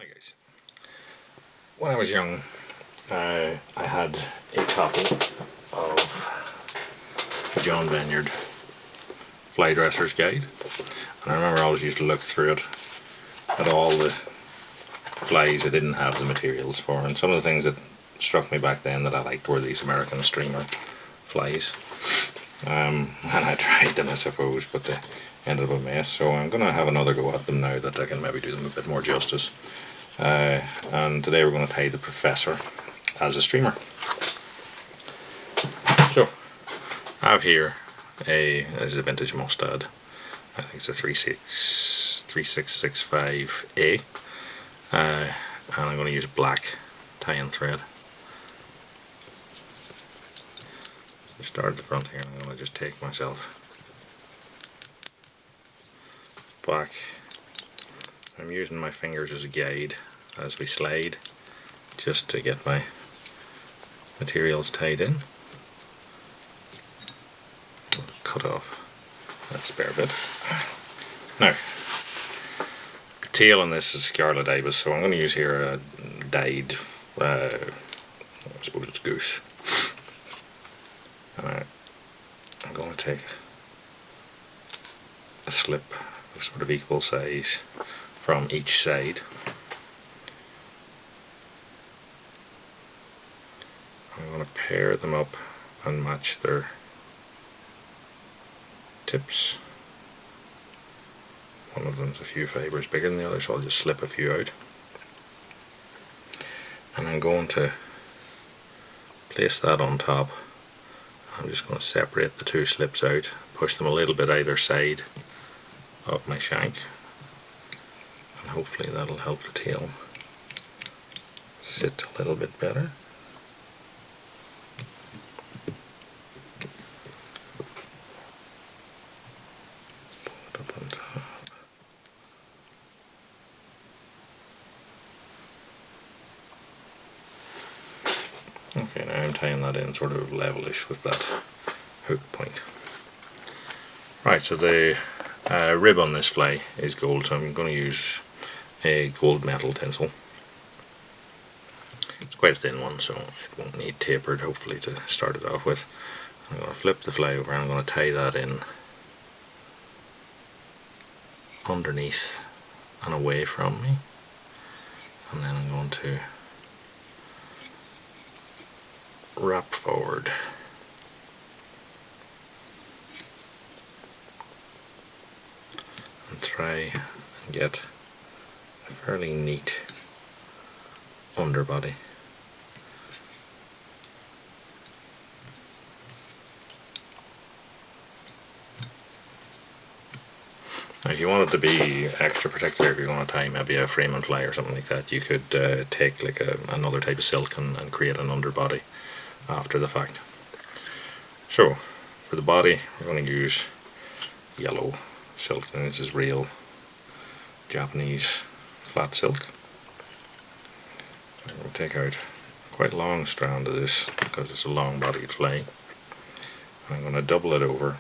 Hi guys. When I was young, I had a copy of John Vineyard Fly Dresser's Guide, and I remember I always used to look through it at all the flies I didn't have the materials for, and some of the things that struck me back then that I liked were these American streamer flies. And I tried them, I suppose, but they ended up a mess, so I'm going to have another go at them now that I can maybe do them a bit more justice. And today we're going to tie the Professor as a streamer. So, I have here this is a vintage Mustad. I think it's a 3665A, and I'm going to use black tie-in thread. Start at the front here, and I'm going to just take myself back. I'm using my fingers as a guide as we slide, just to get my materials tied in. Cut off that spare bit. Now, the tail on this is Scarlet Ibis, so I'm going to use here a dyed, I suppose it's goose. And I'm going to take a slip of sort of equal size from each side. I'm going to pair them up and match their tips. One of them's a few fibres bigger than the other, so I'll just slip a few out. And I'm going to place that on top. I'm just going to separate the two slips out, push them a little bit either side of my shank, and hopefully that'll help the tail sit a little bit better. Pull it up on top. Okay, now I'm tying that in sort of levelish with that hook point. Right, so the rib on this fly is gold, so I'm going to use a gold metal tinsel. It's quite a thin one, so it won't need tapered, hopefully, to start it off with. I'm going to flip the fly over and I'm going to tie that in underneath and away from me, and then I'm going to wrap forward and try and get a fairly neat underbody. Now, if you wanted to be extra particular, if you're going to tie maybe a frame and fly or something like that, you could take like another type of silk and create an underbody after the fact. So, for the body, we're going to use yellow silk, and this is real Japanese flat silk. We'll take out quite a long strand of this because it's a long bodied fly. I'm going to double it over,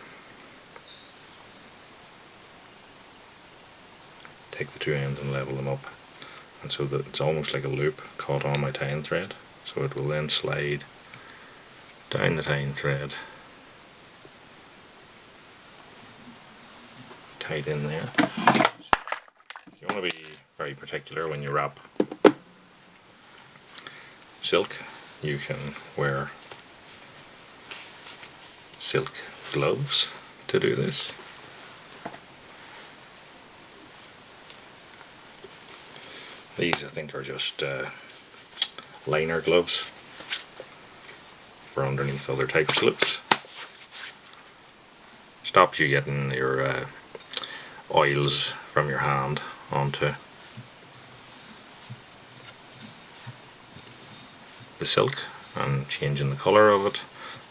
take the two ends and level them up, and so that it's almost like a loop caught on my tie-in thread, so it will then slide down the tie-in thread, tied in there. You want to be very particular when you wrap silk. You can wear silk gloves to do this. These I think are just liner gloves for underneath other type of slips. Stops you getting your oils from your hand onto the silk and changing the colour of it,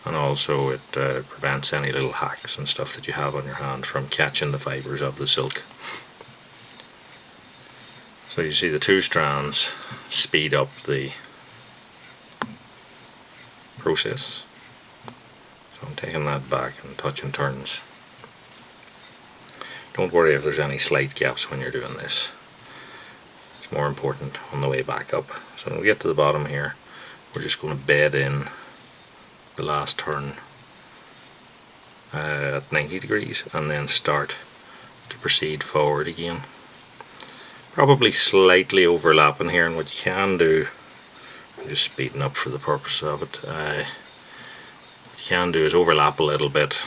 and also it prevents any little hacks and stuff that you have on your hand from catching the fibres of the silk. So you see the two strands speed up the process. So I'm taking that back and touching turns. Don't worry if there's any slight gaps when you're doing this. It's it's more important on the way back up. So when we get to the bottom here, we're just going to bed in the last turn at 90 degrees and then start to proceed forward again. Probably slightly overlapping here, and what you can do, I'm just speeding up for the purpose of it, what you can do is overlap a little bit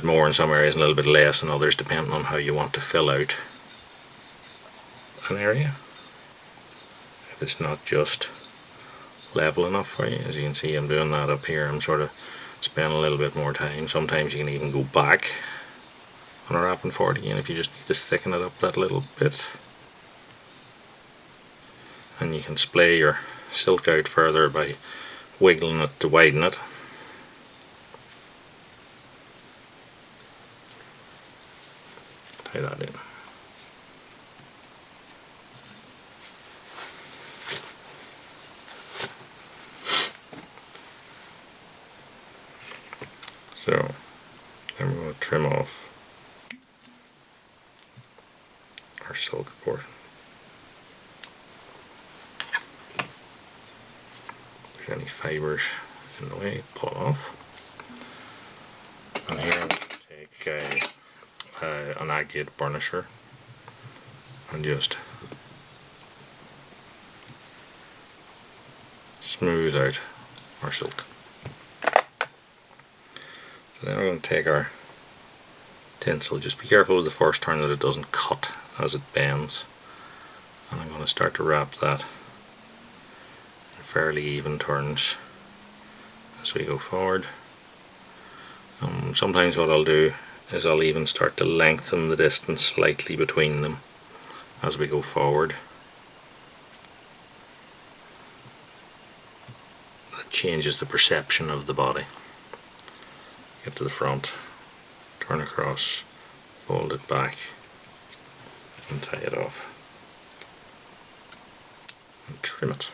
more in some areas and a little bit less in others, depending on how you want to fill out an area. If it's not just level enough for you, as you can see I'm doing that up here. I'm sort of spending a little bit more time. Sometimes you can even go back on a wrapping forward again if you just need to thicken it up that little bit, and you can splay your silk out further by wiggling it to widen it. Tie that in. So then we're going to trim off our silk portion. If there's any fibres in the way, pull it off. And here I'm going to take an agate burnisher and just smooth out our silk. So then we're going to take our tinsel. Just be careful with the first turn that it doesn't cut as it bends, and I'm going to start to wrap that in fairly even turns as we go forward. Sometimes what I'll do is I'll even start to lengthen the distance slightly between them as we go forward. That changes the perception of the body. Get to the front, turn across, fold it back and tie it off and trim it.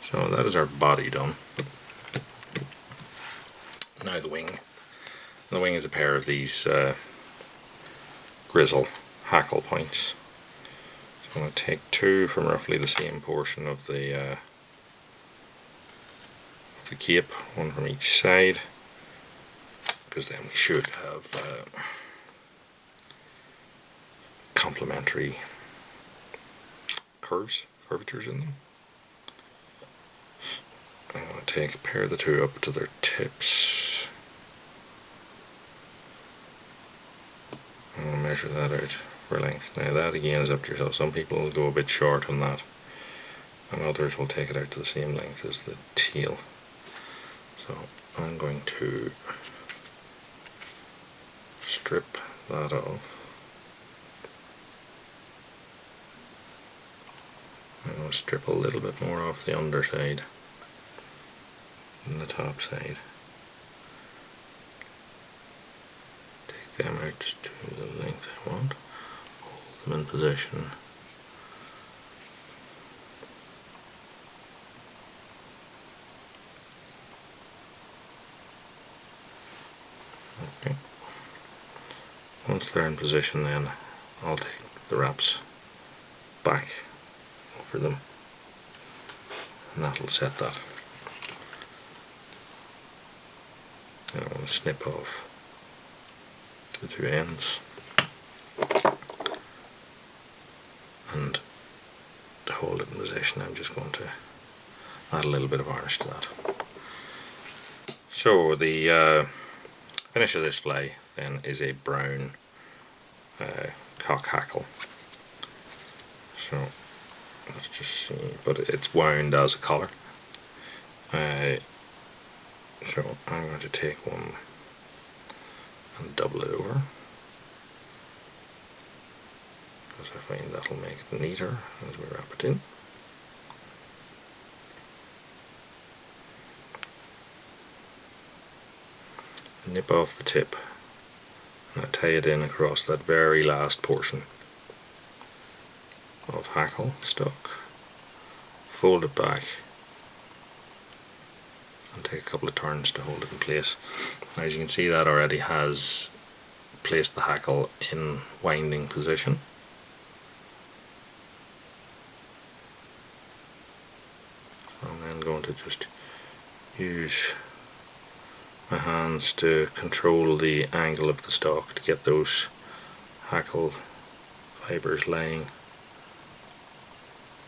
So that is our body done. Now the wing. The wing is a pair of these Grizzle hackle points. So I'm going to take two from roughly the same portion of the cape, one from each side, because then we should have complementary curvatures in them. I'm going to take a pair of the two up to their tips. I'll measure that out for length. Now that again is up to yourself. Some people will go a bit short on that, and others will take it out to the same length as the tail. So I'm going to strip that off. I'm going to strip a little bit more off the underside than the top side. Take them out to the length I want, hold them in position. Okay. Once they're in position, then I'll take the wraps back over them, and that'll set that. Now I'm going to snip off the two ends, and to hold it in position I'm just going to add a little bit of varnish to that. So the finish of this fly then is a brown cock hackle. So let's just see, but it's wound as a collar. So I'm going to take one and double it over, because I find that'll make it neater as we wrap it in. Nip off the tip and I tie it in across that very last portion of hackle stock, fold it back and take a couple of turns to hold it in place. Now, as you can see, that already has placed the hackle in winding position. to just use my hands to control the angle of the stock to get those hackle fibres laying,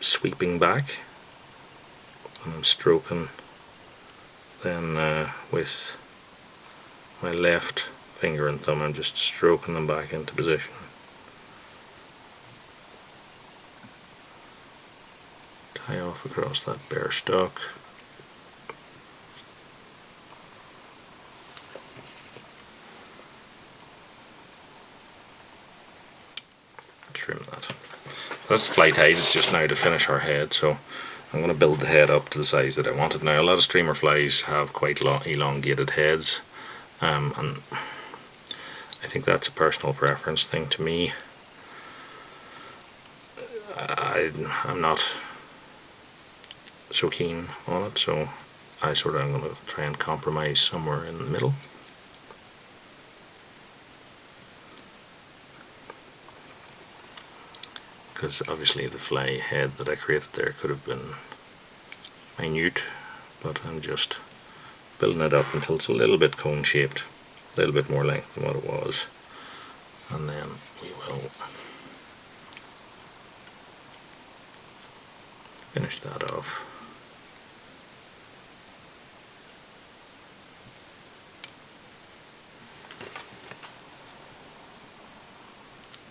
sweeping back, and I'm stroking then with my left finger and thumb. I'm just stroking them back into position. Tie off across that bare stock. Trim that. That's fly tied. It's just now to finish our head, so I'm going to build the head up to the size that I want it. Now, a lot of streamer flies have quite elongated heads, and I think that's a personal preference thing. To me, I'm not so keen on it, so I'm going to try and compromise somewhere in the middle. Because obviously the fly head that I created there could have been minute, but I'm just building it up until it's a little bit cone shaped, a little bit more length than what it was, and then we will finish that off.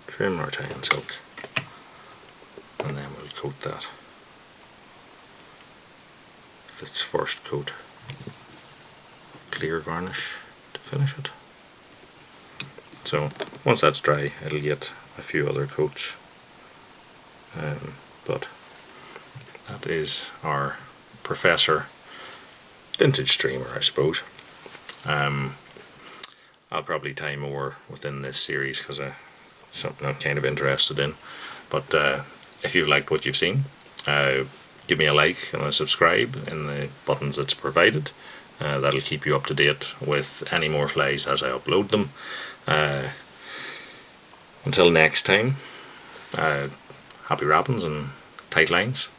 Trim our tie and silk, and then we'll coat that with its first coat clear varnish to finish it. So once that's dry, it'll get a few other coats, but that is our Professor vintage streamer, I suppose. I'll probably tie more within this series because something I'm kind of interested in. But if you've liked what you've seen, give me a like and a subscribe in the buttons that's provided. That'll keep you up to date with any more flies as I upload them. Until next time, happy wrappings and tight lines.